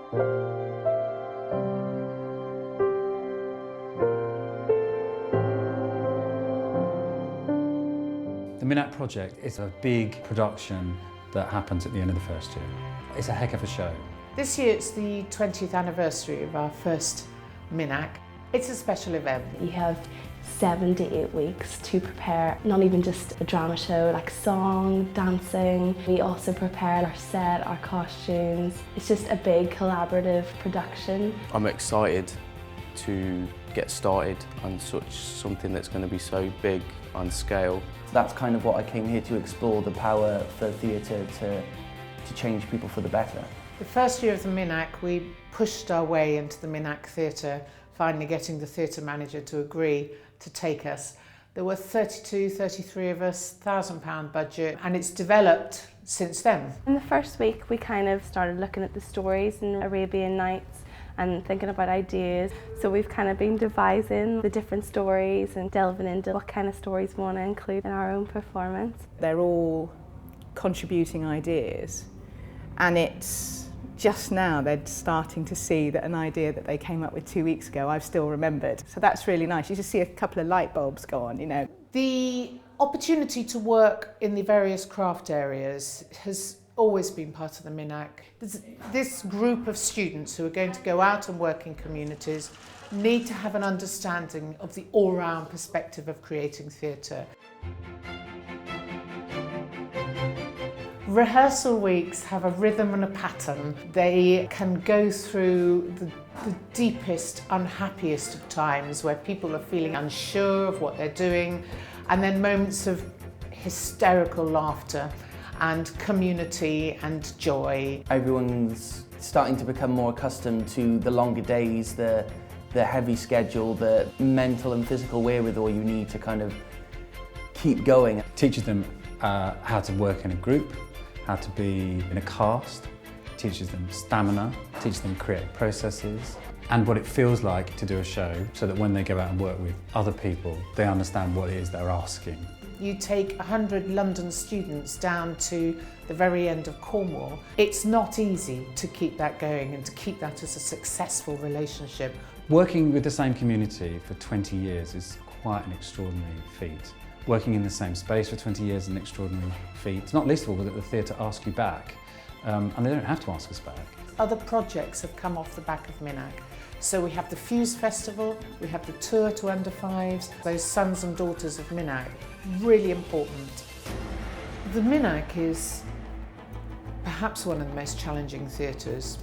The Minack Project is a big production that happens at the end of the first year. It's a heck of a show. This year it's the 20th anniversary of our first Minack. It's a special event. You have 7 to 8 weeks to prepare not even just a drama show, like song, dancing. We also prepare our set, our costumes. It's just a big collaborative production. I'm excited to get started on something that's going to be so big on scale. That's kind of what I came here to explore, the power for theatre to change people for the better. The first year of the Minack, we pushed our way into the Minack Theatre, finally getting the theatre manager to agree to take us. There were 32, 33 of us, £1,000 budget, and it's developed since then. In the first week, we kind of started looking at the stories in Arabian Nights and thinking about ideas. So we've kind of been devising the different stories and delving into what kind of stories we want to include in our own performance. They're all contributing ideas, and it's just now they're starting to see that an idea that they came up with 2 weeks ago I've still remembered. So that's really nice. You just see a couple of light bulbs go on, you know. The opportunity to work in the various craft areas has always been part of the Minack. This group of students who are going to go out and work in communities need to have an understanding of the all-round perspective of creating theatre. Rehearsal weeks have a rhythm and a pattern. They can go through the deepest, unhappiest of times where people are feeling unsure of what they're doing, and then moments of hysterical laughter and community and joy. Everyone's starting to become more accustomed to the longer days, the heavy schedule, the mental and physical wherewithal you need to kind of keep going. Teaches them how to work in a group, how to be in a cast, teaches them stamina, teaches them creative processes, and what it feels like to do a show, so that when they go out and work with other people, they understand what it is they're asking. You take 100 London students down to the very end of Cornwall. It's not easy to keep that going and to keep that as a successful relationship. Working with the same community for 20 years is quite an extraordinary feat. Working in the same space for 20 years is an extraordinary feat. It's not least of all that the theatre asks you back, and they don't have to ask us back. Other projects have come off the back of Minack. So we have the Fuse Festival, we have the tour to under fives, those sons and daughters of Minack, really important. The Minack is perhaps one of the most challenging theatres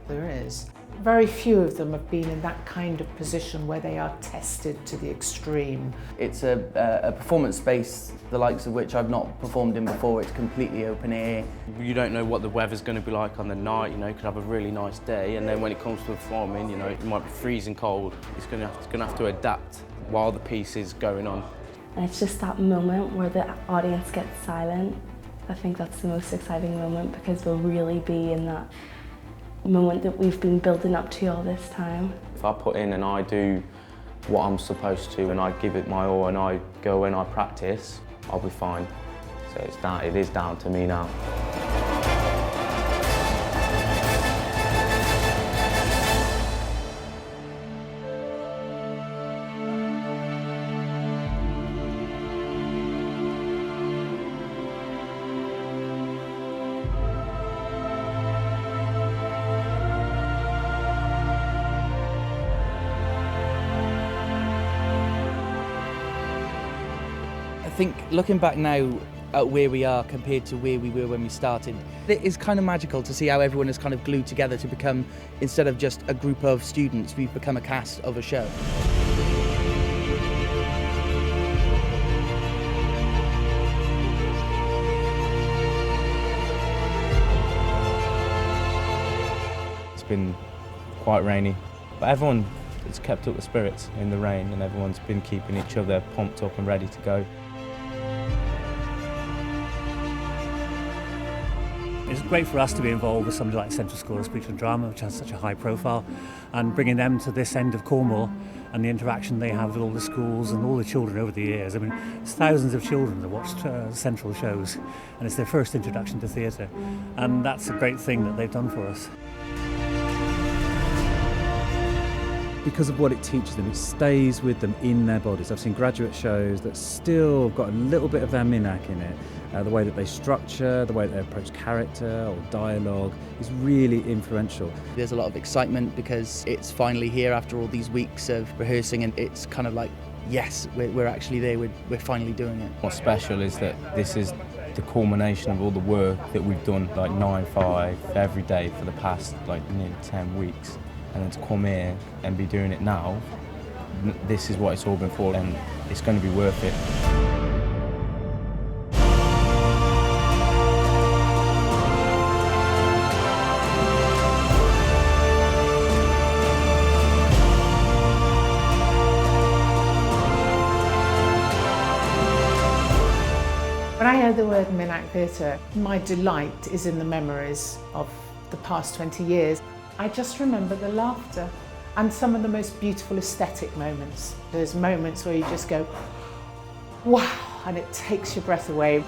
there is. Very few of them have been in that kind of position where they are tested to the extreme. It's a performance space the likes of which I've not performed in before. It's completely open air. You don't know what the weather's going to be like on the night, you know, you could have a really nice day, and then when it comes to performing, you know, it might be freezing cold. It's going to have to adapt while the piece is going on. And it's just that moment where the audience gets silent. I think that's the most exciting moment, because we'll really be in that moment that we've been building up to all this time. If I put in and I do what I'm supposed to and I give it my all and I go and I practice, I'll be fine. So it is down to me now. I think looking back now at where we are compared to where we were when we started, it is kind of magical to see how everyone is kind of glued together to become, instead of just a group of students, we've become a cast of a show. It's been quite rainy, but everyone has kept up the spirits in the rain, and everyone's been keeping each other pumped up and ready to go. It's great for us to be involved with somebody like Central School of Speech and Drama, which has such a high profile, and bringing them to this end of Cornwall and the interaction they have with all the schools and all the children over the years. I mean, it's thousands of children that watched Central shows, and it's their first introduction to theatre, and that's a great thing that they've done for us. because of what it teaches them. It stays with them in their bodies. I've seen graduate shows that still got a little bit of their Minack in it. The way that they structure, the way that they approach character or dialogue is really influential. There's a lot of excitement because it's finally here after all these weeks of rehearsing, and it's kind of like, yes, we're actually there, we're finally doing it. What's special is that this is the culmination of all the work that we've done like 9-5 every day for the past like nearly 10 weeks. And then to come here and be doing it now, this is what it's all been for, and it's going to be worth it. When I hear the word Minack Theatre, my delight is in the memories of the past 20 years. I just remember the laughter and some of the most beautiful aesthetic moments. Those moments where you just go, wow, and it takes your breath away.